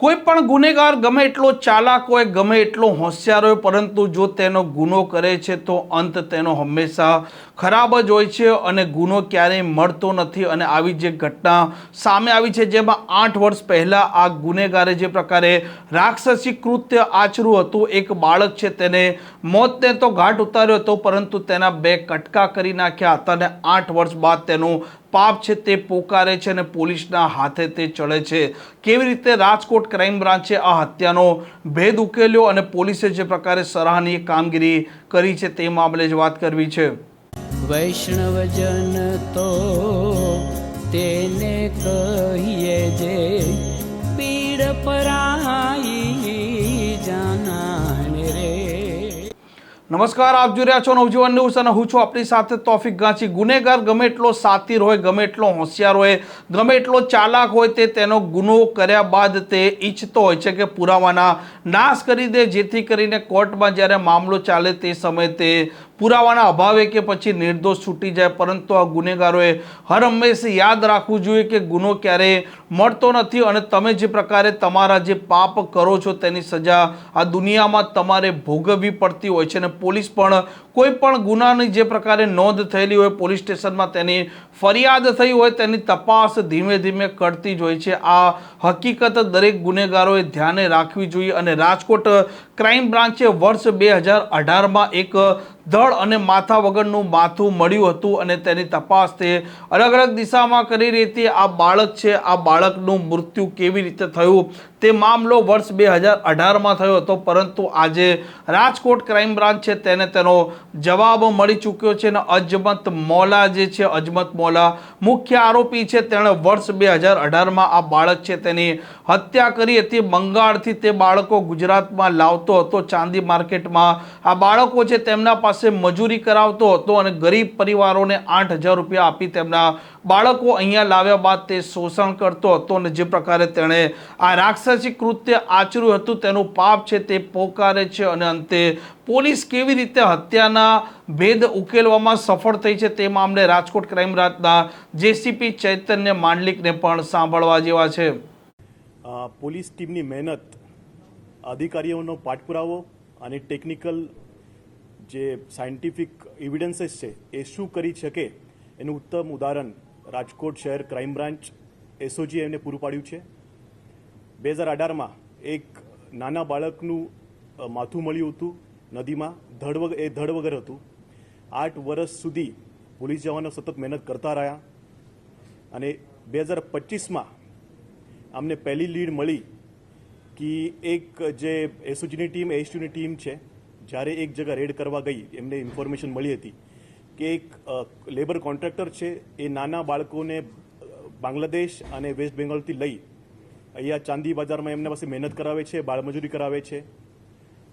કોઈ પણ ગુનેગાર ગમે એટલો ચાલાક હોય, ગમે એટલો હોશિયાર હોય, પરંતુ જો તેનો ગુનો કરે છે તો અંત તેનો હંમેશા ખરાબ જ હોય છે અને ગુનો ક્યારેય મળતો નથી। અને આવી જે ઘટના સામે આવી છે, જેમાં 8 વર્ષ પહેલા આ ગુનેગારે જે પ્રકારે રાક્ષસી કૃત્ય આચર્યું હતું, એક બાળક છે તેને મોતને તો ઘાટ ઉતાર્યો હતો, પરંતુ તેના 2 કટકા કરી નાખ્યા હતા અને 8 વર્ષ બાદ તેનું પાપ છે તે પોકારે છે અને પોલીસના હાથે તે ચડે છે। કેવી રીતે રાજકોટ ક્રાઇમ બ્રાન્ચે આ હત્યાનો ભેદ ઉકેલ્યો અને પોલીસે જે પ્રકારે સરાહનીય કામગીરી કરી છે તે મામલે જ વાત કરવી છે। વૈષ્ણવજન તો તેને કહીએ જે પીડ પરાઈ જાનાને રે। નમસ્કાર, આપ જોઈ રહ્યા છો નવજીવન ન્યૂઝ અને હું છું આપણી સાથે તોફિક ગાંચી। ગુનેગાર ગમે એટલો સાતીર હોય, ગમે એટલો હોશિયાર હોય, ગમે એટલો ચાલાક હોય, તે તેનો ગુનો કર્યા બાદ તે ઈચ્છતો હોય છે કે પુરાવાના નાશ કરી દે, જેથી કરીને કોર્ટમાં જ્યારે મામલો ચાલે તે સમયે તે પુરાવાના અભાવે કે પછી નિર્દોષ છૂટી જાય। પરંતુ આ ગુનેગારોએ હર હંમેશા યાદ રાખવું જોઈએ કે ગુનો ક્યારેય મળતો નથી અને તમે જે પ્રકારે તમારા જે પાપ કરો છો તેની સજા આ દુનિયામાં તમારે ભોગવવી પડતી હોય છે। અને પોલીસ પણ કોઈ પણ ગુનાની જે પ્રકારે નોંધ થયેલી હોય, પોલીસ સ્ટેશનમાં તેની ફરિયાદ થઈ હોય, તેની તપાસ ધીમે ધીમે કરતી જ હોય છે। આ હકીકત દરેક ગુનેગારોએ ધ્યાને રાખવી જોઈએ અને રાજકોટ ક્રાઇમ બ્રાન્ચે વર્ષ 2018માં એક ધડ અને માથા વગરનું માથું મળ્યું હતું અને તેની તપાસ તે અલગ અલગ દિશામાં કરી રહી હતી। આ બાળક છે, આ બાળકનું મૃત્યુ કેવી રીતે થયું તે મામલો વર્ષ 2018માં થયો હતો, પરંતુ આજે રાજકોટ ક્રાઇમ બ્રાન્ચ છે તેને તેનો જવાબ મળી ચૂક્યો છે અને અજમત મૌલા જે છે, અજમત મૌલા મુખ્ય આરોપી છે, તેણે વર્ષ 2018માં આ બાળક છે તેની હત્યા કરી હતી। બંગાળથી તે બાળકો ગુજરાતમાં લાવતો હતો, ચાંદી માર્કેટમાં આ બાળકો છે તેમના પાસે મજૂરી કરાવતો હતો અને ગરીબ પરિવારોને 8,000 રૂપિયા આપી તેમના બાળકો અહીંયા લાવ્યા બાદ તે શોષણ કરતો હતો અને જે પ્રકારે તેણે આ રાક્ષસી કૃત્ય આચર્યું હતું તેનું પાપ છે તે પોકારે છે અને અંતે પોલીસ કેવી રીતે હત્યાના ભેદ ઉકેલવામાં સફળ થઈ છે તે મામલે રાજકોટ ક્રાઇમ બ્રાન્ચના જેસીપી ચૈતન્ય માંડલિકને પણ સાંભળવા જેવા છે। પોલીસ ટીમની મહેનત, અધિકારીઓનો પાઠપુરાવો અને ટેકનિકલ જે સાયન્ટિફિક એવિડન્સીસ છે એ શું કરી શકે એનું ઉત્તમ ઉદાહરણ રાજકોટ શહેર ક્રાઇમ બ્રાન્ચ એસઓજી એમને પૂરું પાડ્યું છે। 2018માં એક નાના બાળકનું માથું મળ્યું હતું નદીમાં, ધડ વગર હતું। 8 વર્ષ સુધી પોલીસ જવાનો સતત મહેનત કરતા રહ્યા અને 2025માં અમને પહેલી લીડ મળી કે એક જે એસઓજીની ટીમ, એસટીની ટીમ છે, જ્યારે એક જગ્યા રેડ કરવા ગઈ એમને ઇન્ફોર્મેશન મળી હતી કે એક લેબર કોન્ટ્રાક્ટર છે એ નાના બાળકોને બાંગ્લાદેશ અને વેસ્ટ બેંગોલથી લઈ અહીંયા ચાંદી બજારમાં એમના પાસે મહેનત કરાવે છે, બાળમજૂરી કરાવે છે।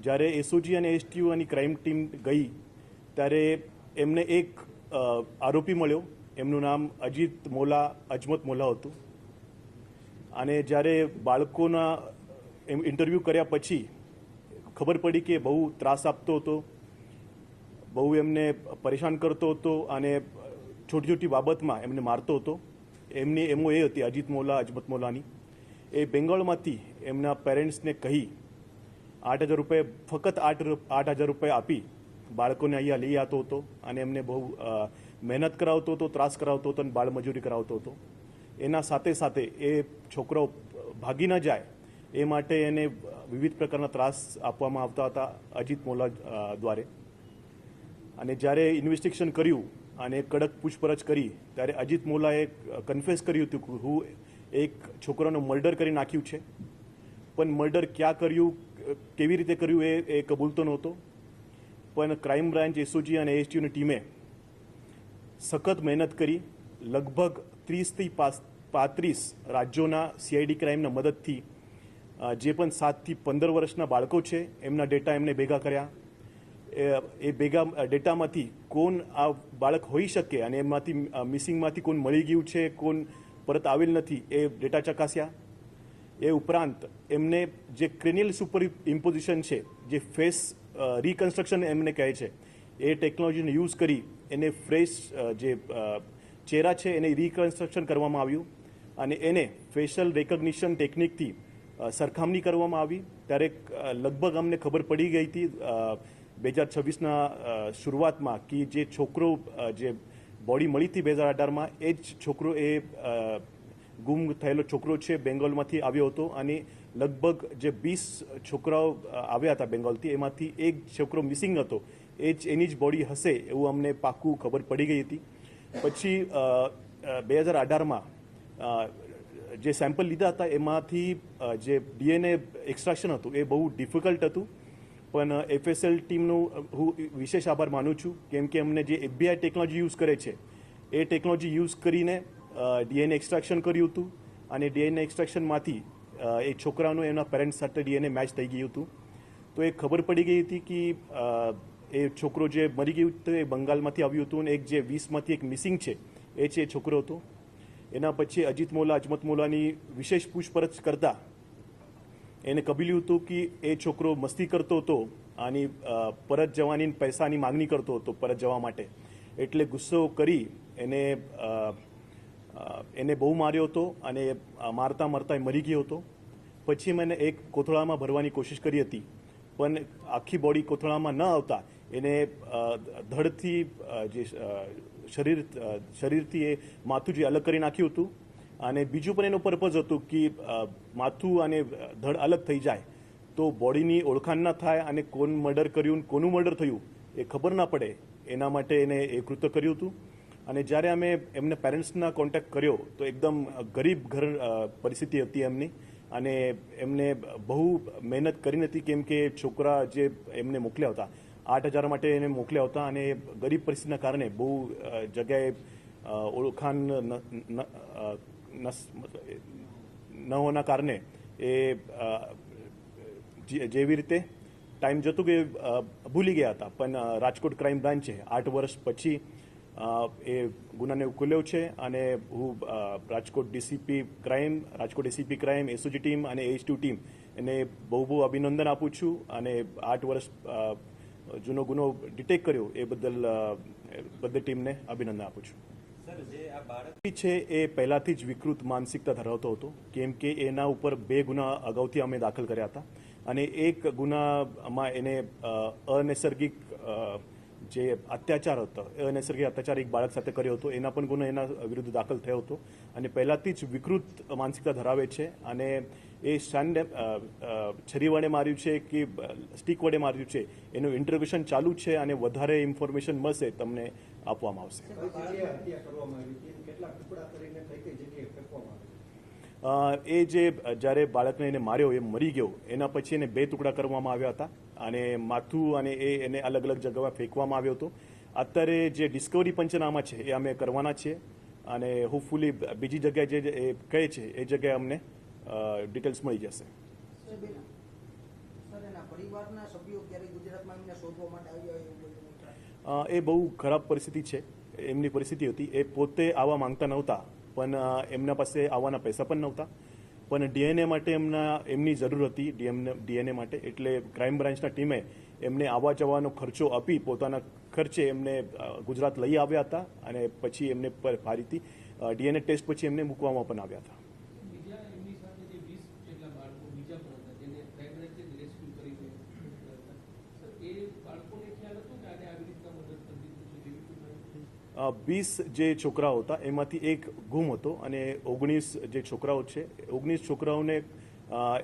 જ્યારે એસઓજી અને એસટીયુ અને ક્રાઇમ ટીમ ગઈ ત્યારે એમને એક આરોપી મળ્યો, એમનું નામ અજમત મૌલા હતું અને જ્યારે બાળકોના ઇન્ટરવ્યૂ કર્યા પછી ખબર પડી કે બહુ ત્રાસ આપતો હતો, બહુ એમને પરેશાન કરતો હતો અને છોટી છોટી બાબતમાં એમને મારતો હતો। એમની એમો એ હતી અજમત મૌલાની, એ બેંગોળમાંથી એમના પેરેન્ટ્સને કહી 8,000 રૂપિયા, ફક્ત 8,000 રૂપિયા આપી બાળકોને અહીંયા લઈ આવતો હતો અને એમને બહુ મહેનત કરાવતો હતો, ત્રાસ કરાવતો હતો અને બાળમજૂરી કરાવતો હતો। એના સાથે સાથે એ છોકરો ભાગી ન જાય એ માટે એને વિવિધ પ્રકારના ત્રાસ આપવામાં આવતા હતા અજિત મૌલા દ્વારા। અને જ્યારે ઇન્વેસ્ટિગેશન કર્યું અને કડક પૂછપરછ કરી ત્યારે અજિત મૌલાએ કન્ફેસ કર્યું હતું કે હું એક છોકરાનું મર્ડર કરી નાખ્યું છે, પણ મર્ડર ક્યાં કર્યું, કેવી રીતે કર્યું એ કબૂલતો નહોતો। પણ ક્રાઇમ બ્રાન્ચ, એસઓજી અને એસટીયુની ટીમે સખત મહેનત કરી, લગભગ 30થી 35 રાજ્યોના સીઆઈડી ક્રાઇમના મદદથી જે પણ 7 થી 15 વર્ષના બાળકો છે એમના ડેટા એમને ભેગા કર્યા। એ ભેગા ડેટામાંથી કોણ આ બાળક હોઈ શકે અને એમાંથી મિસિંગમાંથી કોણ મળી ગયું છે, કોણ પરત આવેલ નથી એ ડેટા ચકાસ્યા। એ ઉપરાંત એમને જે ક્રેનિયલ સુપર ઇમ્પોઝિશન છે, જે ફેસ રિકન્સ્ટ્રક્શન એમને કહે છે, એ ટેકનોલોજીનો યુઝ કરી એને ફ્રેશ જે ચહેરા છે એને રિકન્સ્ટ્રક્શન કરવામાં આવ્યું અને એને ફેશિયલ રેકગ્નિશન ટેકનિકથી સરખામણી કરવામાં આવી ત્યારે લગભગ અમને ખબર પડી ગઈ હતી 2026ના શરૂઆતમાં કે જે છોકરો જે બોડી મળી હતી 2018માં એ જ છોકરો એ ગુમ થયેલો છોકરો છે બેંગોલમાંથી આવ્યો હતો અને લગભગ જે 20 છોકરાઓ આવ્યા હતા બેંગોલથી એમાંથી એક છોકરો મિસિંગ હતો એની જ બોડી હશે એવું અમને પાક્કું ખબર પડી ગઈ હતી. પછી 2018માં જે સેમ્પલ લીધા હતા એમાંથી જે ડીએનએ એક્સટ્રેક્શન હતું એ બહુ ડિફિકલ્ટ હતું, પણ FSL ટીમનું હું વિશેષ આભાર માનું છું કેમ કે અમને જે FBI ટેકનોલોજી યુઝ કરે છે એ ટેકનોલોજી યુઝ કરીને ડીએનએ એક્સટ્રેક્શન કર્યું હતું અને ડીએનએ એક્સટ્રેક્શનમાંથી એ છોકરાનું એના પેરેન્ટ્સ સાથે ડીએનએ મેચ થઈ ગયું હતું. તો એ ખબર પડી ગઈ હતી કે એ છોકરો જે મરી ગયું હતું એ બંગાળમાંથી આવ્યું હતું અને એક જે 20માંથી એક મિસિંગ છે એ છે એ છોકરો હતો. એના પછી અજમત મોલાની વિશેષ પૂછપરછ કરતા એને કબૂલ્યું હતું કે એ છોકરો મસ્તી કરતો હતો અને પરત જવાની પૈસાની માંગણી કરતો હતો પરત જવા માટે, એટલે ગુસ્સો કરી એને બહુ માર્યો હતો અને મારતા મારતા મરી ગયો હતો. પછી મેં એક કોથળામાં ભરવાની કોશિશ કરી હતી પણ આખી બોડી કોથળામાં ન આવતા એને ધડથી જે શરીરથી એ માથું જે અલગ કરી નાખ્યું હતું અને બીજું પણ એનું પર્પઝ હતું કે માથું અને ધડ અલગ થઈ જાય તો બોડીની ઓળખાણ ન થાય અને કોણ મર્ડર કર્યું કોનું મર્ડર થયું એ ખબર ના પડે, એના માટે એને એ કૃત્ય કર્યું હતું. અને જ્યારે અમે એમને પેરેન્ટ્સના કોન્ટેક્ટ કર્યો તો એકદમ ગરીબ ઘર પરિસ્થિતિ હતી એમની અને એમને બહુ મહેનત કરી નથી કેમ કે છોકરા જે એમને મોકલ્યા હતા 8,000 માટે એને મોકલ્યા હતા અને ગરીબ પરિસ્થિતિના કારણે બહુ જગ્યાએ ઓળખાણ ન હોવાના કારણે એ જેવી રીતે ટાઈમ જતું કે ભૂલી ગયા હતા. પણ રાજકોટ ક્રાઇમ બ્રાન્ચે 8 વર્ષ પછી એ ગુનાને ઉકેલ્યો છે અને હું Rajkot ACP crime SOG team અને H2 ટીમ એને બહુ અભિનંદન આપું છું અને 8 વર્ષ જૂનો ગુનો ડિટેક્ટ કર્યો એ બદલ ટીમને અભિનંદન આપું છું. છે એ પહેલાથી જ વિકૃત માનસિકતા ધરાવતો હતો કેમ કે એના ઉપર 2 ગુના અગાઉથી અમે દાખલ કર્યા હતા અને એક ગુનામાં એને અનૈસર્ગિક જે અત્યાચાર હતો અનૈસર્ગિક અત્યાચાર એક બાળક સાથે કર્યો હતો એના પણ ગુનો એના વિરુદ્ધ દાખલ થયો હતો અને પહેલાથી જ વિકૃત માનસિકતા ધરાવે છે અને એ છરી વડે માર્યું છે કે સ્ટીક વડે માર્યું છે એનું ઇન્ટરોગેશન ચાલુ છે અને વધારે ઇન્ફોર્મેશન મળશે તમને આપવામાં આવશે. એ જે જ્યારે બાળકને એને માર્યો એ મરી ગયો એના પછી એને 2 ટુકડા કરવામાં આવ્યા હતા અને માથું અને એને અલગ અલગ જગ્યાએ ફેંકવામાં આવ્યો હતો. અત્યારે જે ડિસ્કવરી પંચનામા છે એ અમે કરવાના છીએ અને હોપફુલી બીજી જગ્યાએ જે કહે છે એ જગ્યાએ અમને ડિટેલ્સ મળી જશે. એ બહુ ખરાબ પરિસ્થિતિ છે, એમની પરિસ્થિતિ હતી. એ પોતે આવવા માંગતા નહોતા પણ એમના પાસે આવવાના પૈસા પણ નહોતા પણ ડીએનએ માટે એમની જરૂર હતી ડીએનએ માટે, એટલે ક્રાઇમ બ્રાન્ચના ટીમે એમને આવવા જવાનો ખર્ચો આપી પોતાના ખર્ચે એમને ગુજરાત લઈ આવ્યા હતા અને પછી એમને ફરીથી ડીએનએ ટેસ્ટ પછી એમને મૂકવામાં પણ આવ્યા હતા. એ 20 જે છોકરાઓ હતા એમાંથી એક ગુમ હતો અને 19 જે છોકરાઓ છે 19 છોકરાઓને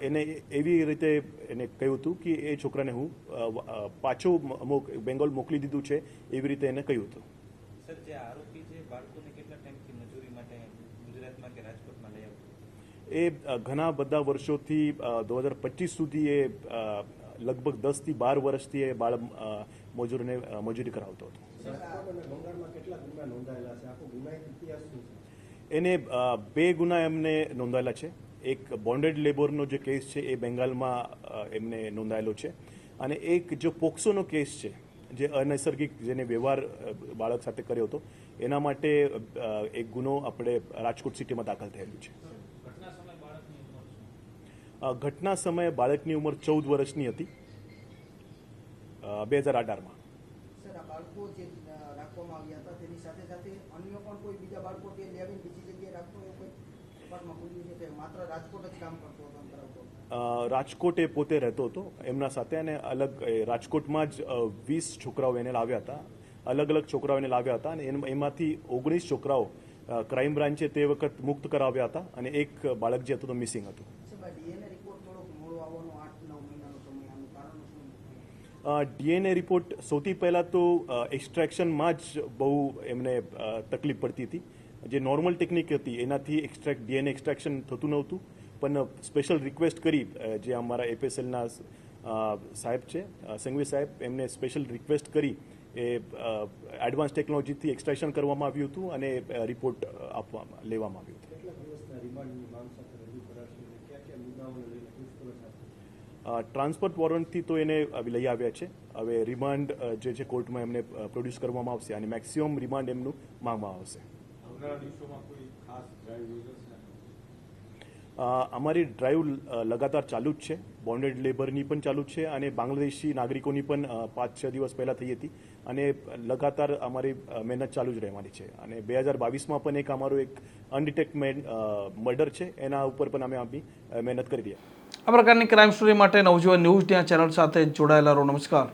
એને એવી રીતે એને કહ્યું હતું કે એ છોકરાને હું પાછો બેંગોલ મોકલી દીધું છે એવી રીતે એને કહ્યું હતું. સર, જે આરોપી છે બાળકોને કેટલા ટાઈમથી મજૂરી માટે ગુજરાતમાં કે રાજકોટમાં લઈ આવતો? એ ઘણા બધા વર્ષોથી 2025 સુધી એ લગભગ 10 થી 12 વર્ષથી એ બાળ મજૂરને મજૂરી કરાવતો હતો. એને 2 ગુના એમને નોંધાયેલા છે. એક બોન્ડેડ લેબરનો જે કેસ છે એ બેંગાલમાં એમને નોંધાયેલો છે અને એક જો પોક્સોનો કેસ છે જે અનૈસર્ગિક જેને વ્યવહાર બાળક સાથે કર્યો હતો એના માટે એક ગુનો આપણે રાજકોટ સિટીમાં દાખલ થયેલું છે. ઘટના સમયે બાળકની ઉંમર 14 વર્ષની હતી 2018માં. સર, આ બાળકો જે રાખવામાં આવ્યા હતા તેની સાથે સાથે અન્ય પણ કોઈ બીજા બાળકો તે લેવીને બીજી જગ્યાએ રાખતો હોય કોઈ ડિપાર્ટમાં ખુલ્યું છે કે માત્ર રાજકોટ જ કામ કરતો હતો કરાવતો? રાજકોટ એ પોતે રહેતો હતો એમના સાથે, અને રાજકોટમાં જ 20 છોકરાઓ એને લાવ્યા હતા, અલગ અલગ છોકરાઓ એને લાવ્યા હતા, અને એમાંથી 19 છોકરાઓ ક્રાઇમ બ્રાન્ચે તે વખત મુક્ત કરાવ્યા હતા, અને એક બાળક જે હતું તો મિસિંગ હતું. ડીએનએ રિપોર્ટ થોડોક મોડો આવવાનો 8-9 મહિનાનો સમય, આનું કારણ શું? ડીએનએ રિપોર્ટ સૌથી પહેલાં તો એક્સ્ટ્રેક્શનમાં જ બહુ એમને તકલીફ પડતી હતી. જે નોર્મલ ટેકનિક હતી એનાથી ડીએનએ એક્સ્ટ્રેક્શન થતું નહોતું, પણ સ્પેશિયલ રિક્વેસ્ટ કરી જે અમારા એફએસએલના સાહેબ છે સંઘવી સાહેબ, એમને સ્પેશિયલ રિક્વેસ્ટ કરી એ એડવાન્સ ટેકનોલોજીથી એક્સ્ટ્રેક્શન કરવામાં આવ્યું હતું અને રિપોર્ટ લેવામાં આવ્યું હતું. ટ્રાન્સપોર્ટ વોરંટથી તો એને લઈ આવ્યા છે. હવે રિમાન્ડ જે છે કોર્ટમાં એમને પ્રોડ્યુસ કરવામાં આવશે અને મેક્સિમમ રિમાન્ડ એમનું માંગવામાં આવશે. અમારી ડ્રાઈવ લગાતાર ચાલુ જ છે. બોન્ડેડ લેબરની પણ ચાલુ જ છે અને બાંગ્લાદેશી નાગરિકોની પણ 5-6 દિવસ પહેલાં થઈ હતી, અને લગાતાર અમારી મહેનત ચાલુ જ રહેવાની છે. અને 2022માં પણ અમારું એક અનડિટેક્ટ મર્ડર છે, એના ઉપર પણ અમે આપણી મહેનત કરી રહ્યા. આ પ્રકારની ક્રાઇમ સ્ટોરી માટે નવજીવન ન્યૂઝ ત્યાં ચેનલ સાથે જોડાયેલા રહો. નમસ્કાર.